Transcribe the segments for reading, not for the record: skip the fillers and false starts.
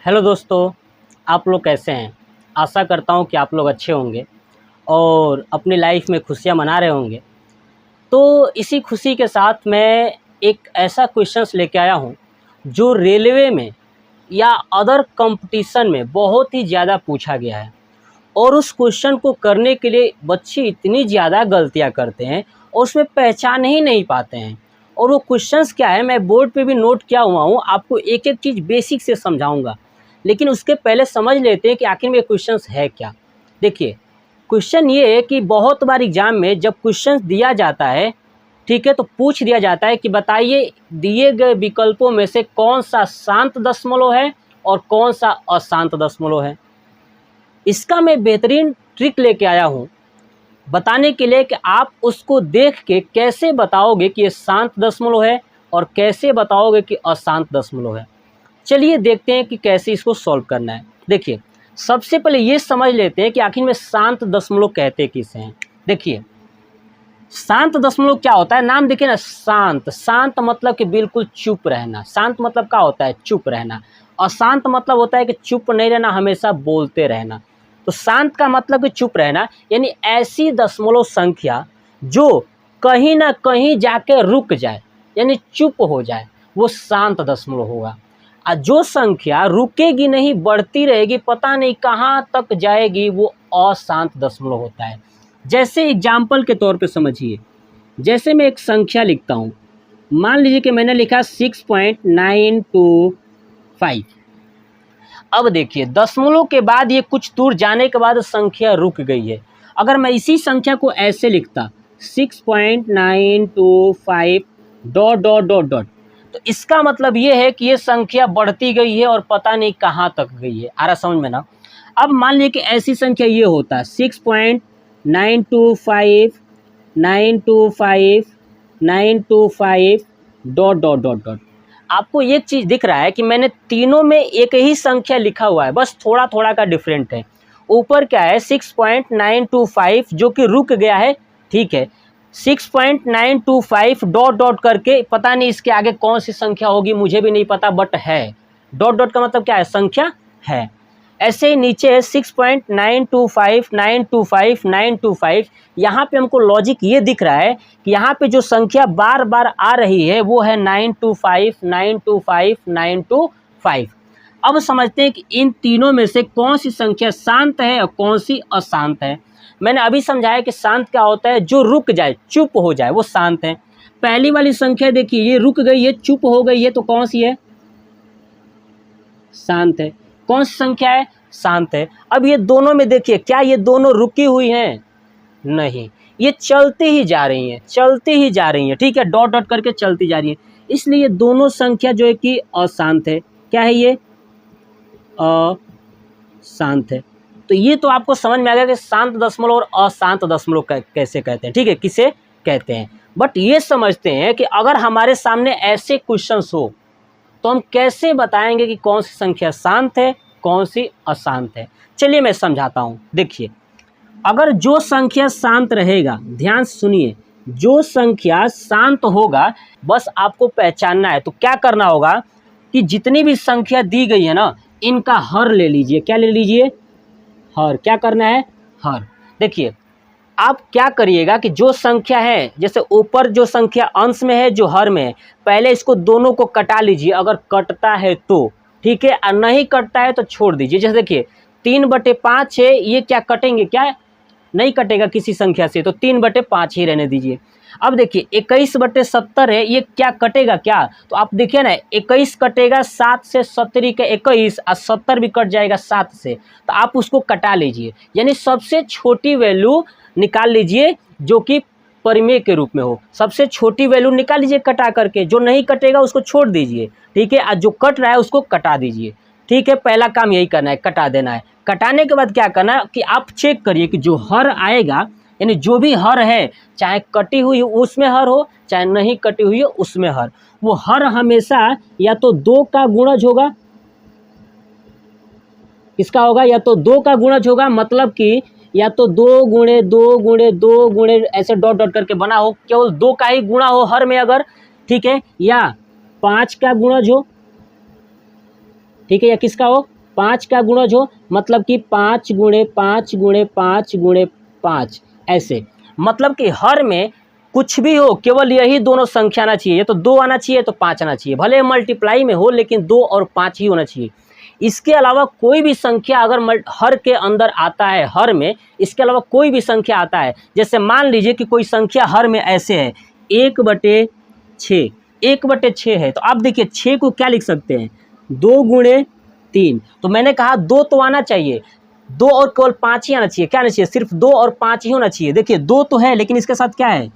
Hello दोस्तों, आप लोग कैसे हैं। आशा करता हूँ कि आप लोग अच्छे होंगे और अपनी लाइफ में खुशियाँ मना रहे होंगे। तो इसी खुशी के साथ मैं एक ऐसा क्वेश्चंस लेके आया हूँ जो रेलवे में या अदर कंपटीशन में बहुत ही ज़्यादा पूछा गया है और उस क्वेश्चन को करने के लिए बच्चे इतनी ज़्यादा गलतियाँ करते हैं और उसमें पहचान ही नहीं पाते हैं। और वो क्वेश्चंस क्या है, मैं बोर्ड पे भी नोट किया हुआ हूँ, आपको एक एक चीज़ बेसिक से समझाऊंगा। लेकिन उसके पहले समझ लेते हैं कि आखिर में क्वेश्चंस है क्या। देखिए, क्वेश्चन ये है कि बहुत बार एग्जाम में जब क्वेश्चन दिया जाता है, ठीक है, तो पूछ दिया जाता है कि बताइए दिए गए विकल्पों में से कौन सा शांत दशमलव है और कौन सा अशांत दशमलव है। इसका मैं बेहतरीन ट्रिक लेके आया हूँ बताने के लिए कि आप उसको देख के कैसे बताओगे कि ये शांत दशमलव है और कैसे बताओगे कि अशांत दशमलव है। चलिए देखते हैं कि कैसे इसको सॉल्व करना है। देखिए, सबसे पहले ये समझ लेते हैं कि आखिर में शांत दशमलव कहते किसे हैं। देखिए, शांत दशमलव क्या होता है, नाम देखिए ना, शांत। शांत मतलब कि बिल्कुल चुप रहना। शांत मतलब क्या होता है, चुप रहना। अशांत मतलब होता है कि चुप नहीं रहना, हमेशा बोलते रहना। तो शांत का मतलब कि चुप रहना, यानी ऐसी दशमलव संख्या जो कहीं ना कहीं जाके रुक जाए, यानी चुप हो जाए, वो शांत दशमलव होगा। और जो संख्या रुकेगी नहीं, बढ़ती रहेगी, पता नहीं कहाँ तक जाएगी, वो अशांत दशमलव होता है। जैसे एग्जाम्पल के तौर पे समझिए, जैसे मैं एक संख्या लिखता हूँ, मान लीजिए कि मैंने लिखा 6.925। अब देखिए, दशमलव के बाद ये कुछ दूर जाने के बाद संख्या रुक गई है। अगर मैं इसी संख्या को ऐसे लिखता 6.925 डॉट डॉट डॉट डॉट, तो इसका मतलब ये है कि ये संख्या बढ़ती गई है और पता नहीं कहाँ तक गई है। आ रहा समझ में ना। अब मान लीजिए कि ऐसी संख्या ये होता है 6.925 925 925 डॉट डॉट डॉट डॉट। आपको एक चीज़ दिख रहा है कि मैंने तीनों में एक ही संख्या लिखा हुआ है, बस थोड़ा थोड़ा का डिफरेंट है। ऊपर क्या है 6.925 जो कि रुक गया है, ठीक है। 6.925 डॉट डॉट करके, पता नहीं इसके आगे कौन सी संख्या होगी, मुझे भी नहीं पता, बट है। डॉट डॉट का मतलब क्या है, संख्या है। ऐसे ही नीचे है 6.925 925 925। यहाँ पे हमको लॉजिक ये दिख रहा है कि यहाँ पे जो संख्या बार बार आ रही है वो है 925 925 925। अब समझते हैं कि इन तीनों में से कौन सी संख्या शांत है और कौन सी अशांत है। मैंने अभी समझाया कि शांत क्या होता है, जो रुक जाए, चुप हो जाए, वो शांत है। पहली वाली संख्या देखिए, ये रुक गई है, चुप हो गई है, तो कौन सी है, शांत है। कौन सी संख्या है, शांत है। अब ये दोनों में देखिए, क्या ये दोनों रुकी हुई हैं, नहीं, ये चलती ही जा रही हैं, चलती ही जा रही हैं, ठीक है, डॉट डॉट करके चलती जा रही हैं। इसलिए दोनों संख्या जो है कि अशांत है। क्या है ये, अशांत है। तो ये तो आपको समझ में आ गया कि शांत दशमलव और अशांत दशमलव कैसे कहते हैं, ठीक है, किसे कहते हैं। बट ये समझते हैं कि अगर हमारे सामने ऐसे क्वेश्चंस हो तो हम कैसे बताएंगे कि कौन सी संख्या शांत है, कौन सी अशांत है। चलिए मैं समझाता हूँ। देखिए, अगर जो संख्या शांत रहेगा, ध्यान से सुनिए, जो संख्या शांत होगा, बस आपको पहचानना है। तो क्या करना होगा कि जितनी भी संख्या दी गई है ना, इनका हर ले लीजिए। क्या ले लीजिए, हर। क्या करना है, हर। देखिए, आप क्या करिएगा कि जो संख्या है, जैसे ऊपर जो संख्या अंश में है, जो हर में है, पहले इसको दोनों को कटा लीजिए, अगर कटता है तो, ठीक है, और नहीं कटता है तो छोड़ दीजिए। जैसे देखिए 3/5 है, ये क्या कटेंगे, क्या नहीं कटेगा किसी संख्या से, तो 3/5 ही रहने दीजिए। अब देखिए 21/70 है, ये क्या कटेगा, क्या, तो आप देखिए ना, 21 कटेगा 7 से, 70 का 21 और 70 भी कट जाएगा 7 से, तो आप उसको कटा लीजिए। यानी सबसे छोटी वैल्यू निकाल लीजिए जो कि परिमेय के रूप में हो। सबसे छोटी वैल्यू निकाल लीजिए कटा करके, जो नहीं कटेगा उसको छोड़ दीजिए, ठीक है, और जो कट रहा है उसको कटा दीजिए, ठीक है। पहला काम यही करना है, कटा देना है। कटाने के बाद क्या करना है कि आप चेक करिए कि जो हर आएगा, यानी जो भी हर है, चाहे कटी हुई उसमें हर हो, चाहे नहीं कटी हुई हो उसमें हर, वो हर हमेशा या तो 2 का गुणज होगा, किसका होगा, या तो 2 का गुणज होगा, मतलब कि या तो 2 गुणे 2 गुणे 2 गुणे ऐसे डॉट डॉट करके बना हो, केवल 2 का ही गुणा हो हर में अगर, ठीक है, या 5 का गुणज हो, ठीक है, या किसका हो, 5 का गुणज हो, मतलब कि 5 गुणे 5 गुणे 5 गुणे 5 ऐसे, मतलब कि हर में कुछ भी हो केवल यही दोनों संख्या आना चाहिए, या तो 2 आना चाहिए तो 5 आना चाहिए, भले मल्टीप्लाई में हो लेकिन 2 और 5 ही होना चाहिए। इसके अलावा कोई भी संख्या अगर हर के अंदर आता है, हर में इसके अलावा कोई भी संख्या आता है, जैसे मान लीजिए कि कोई संख्या हर में ऐसे है 1/6, 1/6 है, तो आप देखिए 6 को क्या लिख सकते हैं, 2 गुणे 3, तो मैंने कहा 2 तो आना चाहिए, 2 और केवल 5 ही आना चाहिए, क्या आना चाहिए, सिर्फ 2 और 5 ही होना चाहिए। देखिए 2 तो है लेकिन इसके साथ क्या है,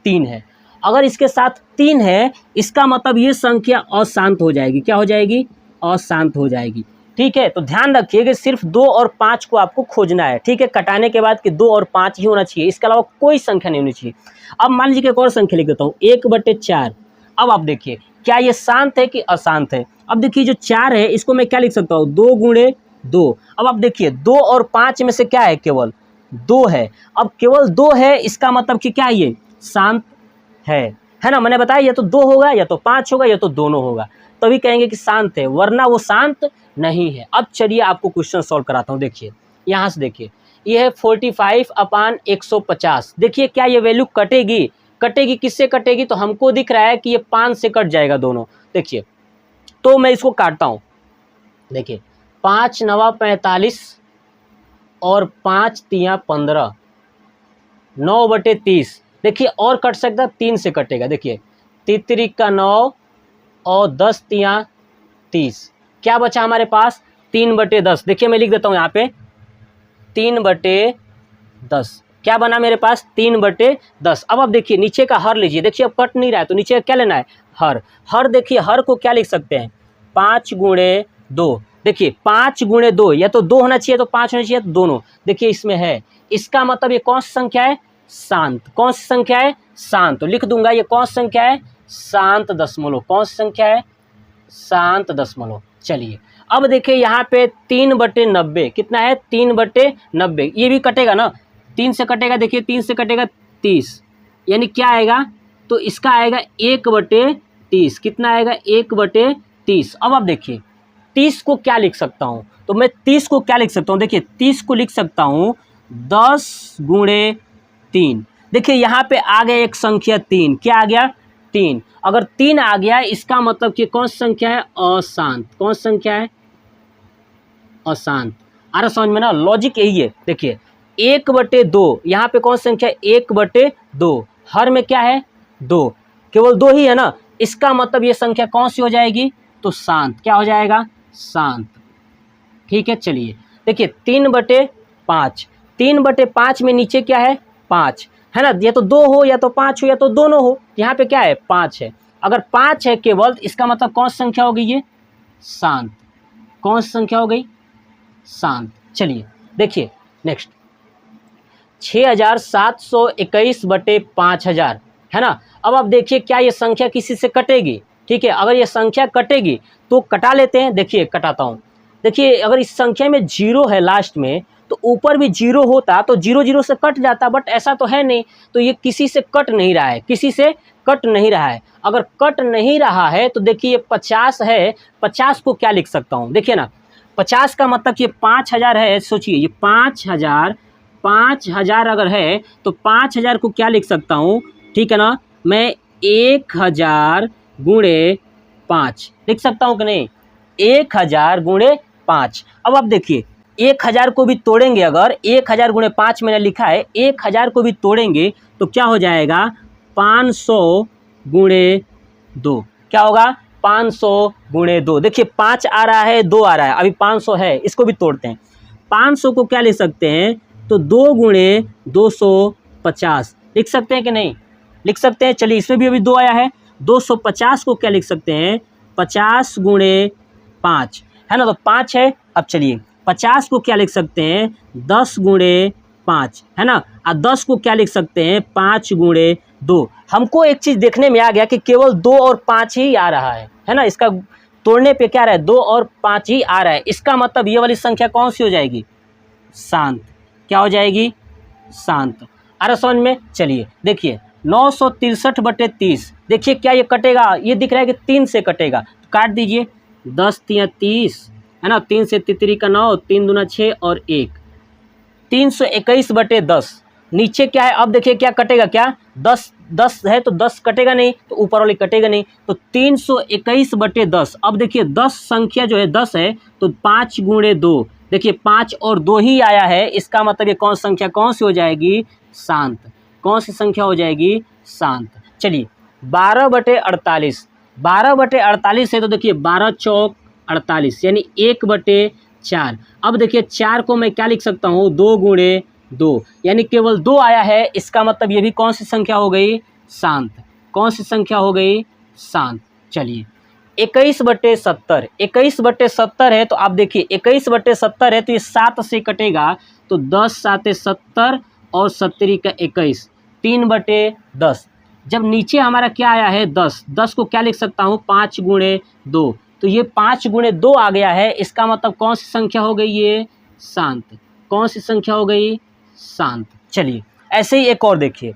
3 है, अगर इसके साथ 3 है इसका मतलब ये संख्या अशांत हो जाएगी, क्या हो जाएगी, अशांत हो जाएगी। ठीक है, तो ध्यान रखिए कि सिर्फ 2 और 5 को आपको खोजना है। ठीक है, कटाने के बाद कि 2 और 5 ही होना चाहिए, इसके अलावा कोई संख्या नहीं होनी चाहिए। अब मान लीजिए कि एक और संख्या लिख देता हूँ 1/4। अब आप देखिए क्या ये शांत है कि अशांत है। अब देखिए जो 4 है इसको मैं क्या लिख सकता हूँ, 2 गुणे 2। अब आप देखिए 2 और 5 में से क्या है, केवल 2 है। अब केवल 2 है इसका मतलब कि क्या है, ये शांत है ना। मैंने बताया या तो 2 होगा या तो 5 होगा या तो दोनों होगा, तभी कहेंगे कि शांत है, वरना वो शांत नहीं है। अब चलिए आपको क्वेश्चन सॉल्व कराता हूँ। देखिए यहाँ से देखिए ये है 45/150। देखिए क्या ये वैल्यू कटेगी, कटेगी किससे कटेगी, तो हमको दिख रहा है कि ये 5 से कट जाएगा दोनों। देखिए तो मैं इसको काटता हूँ, देखिए 5 9 45 और 5 3 15, 9/30। देखिए और कट सकता है, 3 से कटेगा। देखिए 3 का 9 और 10 3 30, क्या बचा हमारे पास, 3/10। देखिए मैं लिख देता हूँ यहाँ पे 3/10, क्या बना मेरे पास, 3/10। अब आप देखिए नीचे का हर लीजिए, देखिए अब कट नहीं रहा है तो नीचे क्या लेना है, हर। हर देखिए हर को क्या लिख सकते हैं, 5 गुणे 2। देखिए 5 गुणे 2, या तो 2 होना चाहिए तो 5 होना चाहिए, तो दोनों। देखिए इसमें है, इसका मतलब ये कौन सी संख्या है, शांत। कौन सी संख्या है, शांत। तो लिख दूंगा ये कौन सी संख्या है, शांत दशमलव। कौन सी संख्या है, शांत दशमलव। चलिए अब देखिए यहाँ पे 3/90 कितना है, 3/90। ये भी कटेगा ना, 3 से कटेगा, देखिए 3 से कटेगा 30, यानी क्या आएगा, तो इसका आएगा 1/30। कितना आएगा, 1/30। अब आप देखिए 30 को क्या लिख सकता हूँ, तो मैं 30 को क्या लिख सकता हूँ, देखिए 30 को लिख सकता हूँ 10 गुणे 3। देखिए यहाँ पे आ गया एक संख्या 3, क्या आ गया, 3। अगर 3 आ गया इसका मतलब कि कौन सी संख्या है, अशांत। कौन सी संख्या है, अशांत। आ रहा समझ में ना, लॉजिक यही है। देखिए 1/2, यहाँ पे कौन सी संख्या है, 1/2। हर में क्या है, 2, केवल 2 ही है ना, इसका मतलब ये संख्या कौन सी हो जाएगी, तो शांत। क्या हो जाएगा, शांत। ठीक है, चलिए देखिए 3/5, 3/5 में नीचे क्या है, 5 है ना, या तो 2 हो या तो 5 हो या तो दोनों हो। यहाँ पे क्या है, 5 है। अगर 5 है केवल, इसका मतलब कौन सी संख्या हो गई, ये शांत। कौन सी संख्या हो गई, शांत। चलिए देखिए नेक्स्ट 6721/5000 है ना। अब आप देखिए क्या ये संख्या किसी से कटेगी। ठीक है, अगर ये संख्या कटेगी तो कटा लेते हैं। देखिए कटाता हूँ, देखिए अगर इस संख्या में 0 है लास्ट में, तो ऊपर भी 0 होता तो 0 0 से कट जाता, बट ऐसा तो है नहीं, तो ये किसी से कट नहीं रहा है, किसी से कट नहीं रहा है। अगर कट नहीं रहा है तो देखिए ये 50 है, 50 को क्या लिख सकता हूँ, देखिए ना 50 का मतलब कि 5000 है। सोचिए ये 5000 अगर है तो 5000 को क्या लिख सकता हूँ, ठीक है ना, मैं 1000 गुणे 5 लिख सकता हूँ कि नहीं, 1000 गुणे 5। अब आप देखिए 1000 को भी तोड़ेंगे, अगर 1000 गुणे 5 मैंने लिखा है, 1000 को भी तोड़ेंगे तो क्या हो जाएगा, 500 गुणे 2। क्या होगा, 500 गुणे 2। देखिए 5 आ रहा है, 2 आ रहा है, अभी 500 है, इसको भी तोड़ते हैं। 500 को क्या लिख सकते हैं, तो 2 गुणे 250 लिख सकते हैं कि नहीं, लिख सकते हैं। चलिए इसमें भी अभी 2 आया है, 250 को क्या लिख सकते हैं, 50 गुणे 5 है ना, तो 5 है। अब चलिए 50 को क्या लिख सकते हैं, 10 गुणे 5 है ना, और 10 को क्या लिख सकते हैं, 5 गुणे 2। हमको एक चीज़ देखने में आ गया कि केवल 2 और 5 ही आ रहा है ना, इसका तोड़ने पे क्या रहा है, 2 और 5 ही आ रहा है। इसका मतलब ये वाली संख्या कौन सी हो जाएगी, शांत। क्या हो जाएगी, शांत। आ रहा समझ में। चलिए देखिए 963/30, देखिए क्या ये कटेगा, ये दिख रहा है कि 3 से कटेगा, तो काट दीजिए, 10 3 30 है ना, 3 से तितरी का 9, 3 दूना 6 और 1, 321/10। नीचे क्या है, अब देखिए क्या कटेगा, क्या 10 है तो 10 कटेगा नहीं, तो ऊपर वाली कटेगा नहीं, तो 321/10। अब देखिए 10 संख्या जो है 10 है, तो 5 गुणे 2, देखिए 5 और 2 ही आया है, इसका मतलब ये कौन संख्या कौन सी हो जाएगी, शांत। कौन सी संख्या हो जाएगी, शांत। चलिए 12/48, 12/48 है तो देखिए 12 चौक 48, यानी 1/4। अब देखिए 4 को मैं क्या लिख सकता हूँ, 2 गुणे 2, यानी केवल 2 आया है, इसका मतलब ये भी कौन सी संख्या हो गई, शांत। कौन सी संख्या हो गई, शांत। चलिए 21/70, 21/70 है तो आप देखिए 21/70 है तो ये 7 से कटेगा, तो 10 7 70 और 70 का 21, 3/10। जब नीचे हमारा क्या आया है 10, 10 को क्या लिख सकता हूँ, 5 गुणे 2, तो ये 5 गुणे 2 आ गया है, इसका मतलब कौन सी संख्या हो गई, ये शांत। कौन सी संख्या हो गई, शांत। चलिए ऐसे ही एक और देखिए,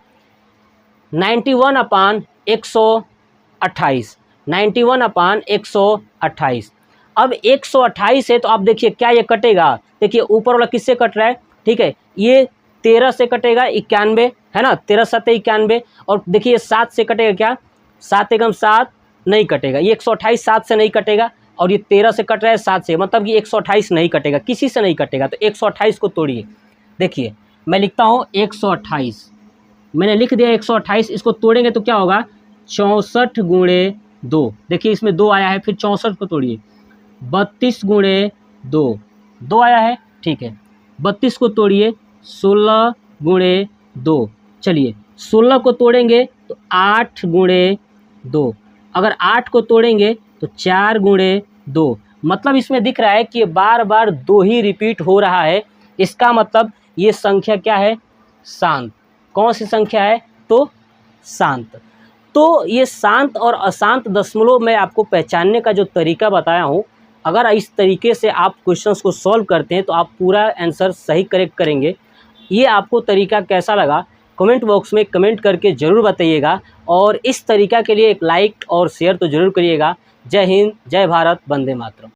91/128, 91/128। अब 128 है तो आप देखिए क्या ये कटेगा, देखिए ऊपर वाला किससे कट रहा है, ठीक है, ये 13 से कटेगा, 91 है ना, 13 7 91, और देखिए 7 से कटेगा, क्या 7 एकम 7 नहीं कटेगा, ये 128 7 से नहीं कटेगा, और ये 13 से कट रहा है 7 से, मतलब कि 128 नहीं कटेगा, किसी से नहीं कटेगा, तो 128 को तोड़िए। देखिए मैं लिखता हूँ 128, मैंने लिख दिया 128, इसको तोड़ेंगे तो क्या होगा, 64 गुणे 2, देखिए इसमें 2 आया है, फिर 64 को तोड़िए, 32 गुणे 2, 2 आया है, ठीक है, 32 को तोड़िए, 16 गुणे 2, चलिए 16 को तोड़ेंगे तो 8 गुणे 2, अगर 8 को तोड़ेंगे तो 4 गुणे 2, मतलब इसमें दिख रहा है कि ये बार बार 2 ही रिपीट हो रहा है, इसका मतलब ये संख्या क्या है, शांत। कौन सी संख्या है, तो शांत। तो ये शांत और अशांत दशमलव मैं आपको पहचानने का जो तरीका बताया हूँ, अगर इस तरीके से आप क्वेश्चंस को सॉल्व करते हैं तो आप पूरा आंसर सही करेक्ट करेंगे। ये आपको तरीका कैसा लगा, कमेंट बॉक्स में कमेंट करके ज़रूर बताइएगा, और इस तरीका के लिए एक लाइक और शेयर तो ज़रूर करिएगा। जय हिंद, जय भारत, वंदे मातरम।